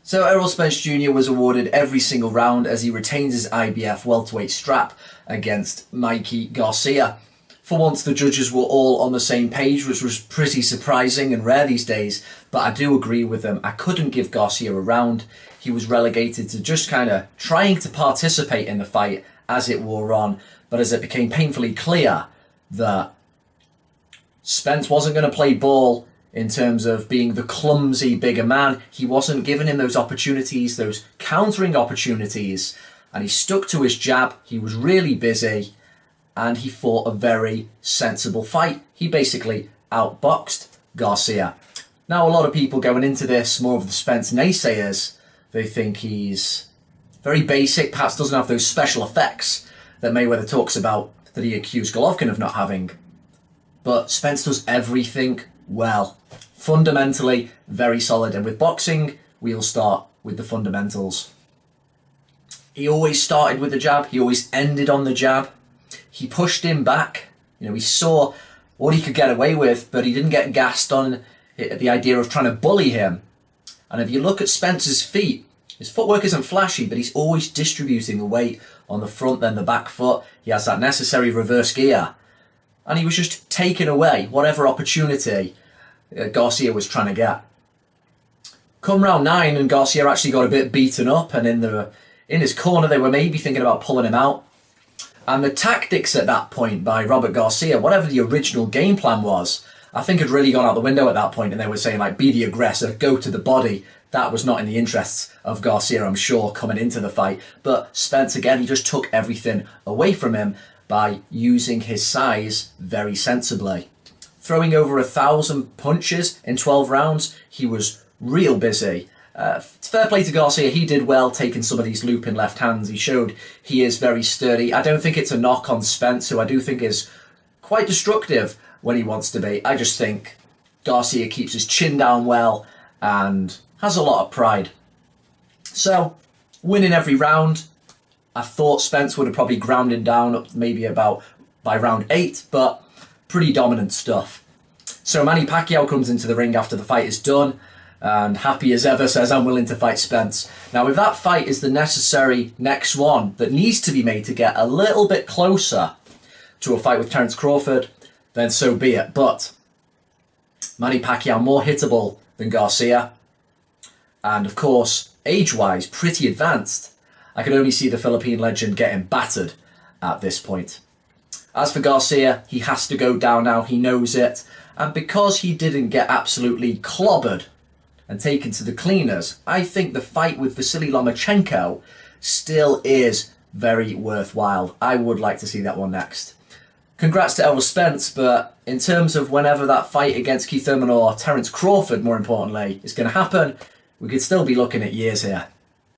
So Errol Spence Jr. was awarded every single round as he retains his IBF welterweight strap against Mikey Garcia. For once, the judges were all on the same page, which was pretty surprising and rare these days, but I do agree with them. I couldn't give Garcia a round. He was relegated to just kind of trying to participate in the fight as it wore on, but as it became painfully clear that Spence wasn't going to play ball in terms of being the clumsy bigger man, he wasn't giving him those opportunities, those countering opportunities, and he stuck to his jab. He was really busy, and he fought a very sensible fight. He basically outboxed Garcia. Now, a lot of people going into this, more of the Spence naysayers, they think he's very basic, perhaps doesn't have those special effects that Mayweather talks about that he accused Golovkin of not having. But Spence does everything well. Fundamentally, very solid. And with boxing, we'll start with the fundamentals. He always started with the jab. He always ended on the jab. He pushed him back. He saw what he could get away with, but he didn't get gassed on the idea of trying to bully him. And if you look at Spence's feet, his footwork isn't flashy, but he's always distributing the weight on the front, then the back foot. He has that necessary reverse gear. And he was just taking away whatever opportunity Garcia was trying to get. Come round 9, and Garcia actually got a bit beaten up, and in his corner they were maybe thinking about pulling him out. And the tactics at that point by Robert Garcia, whatever the original game plan was, I think had really gone out the window at that point, and they were saying, like, be the aggressor, go to the body. That was not in the interests of Garcia, I'm sure, coming into the fight. But Spence, again, he just took everything away from him by using his size very sensibly. Throwing over 1,000 punches in 12 rounds, he was real busy. Fair play to Garcia, he did well taking some of these looping left hands. He showed he is very sturdy. I don't think it's a knock on Spence, who I do think is quite destructive when he wants to be. I just think Garcia keeps his chin down well and has a lot of pride. So, winning every round. I thought Spence would have probably ground him down up maybe about by round 8, but pretty dominant stuff. So Manny Pacquiao comes into the ring after the fight is done, and happy as ever says, I'm willing to fight Spence. Now, if that fight is the necessary next one that needs to be made to get a little bit closer to a fight with Terence Crawford, then so be it. But Manny Pacquiao more hittable than Garcia, and of course, age-wise, pretty advanced. I can only see the Philippine legend getting battered at this point. As for Garcia, he has to go down now, he knows it. And because he didn't get absolutely clobbered and taken to the cleaners, I think the fight with Vasily Lomachenko still is very worthwhile. I would like to see that one next. Congrats to Errol Spence, but in terms of whenever that fight against Keith Thurman or Terence Crawford, more importantly, is going to happen, we could still be looking at years here.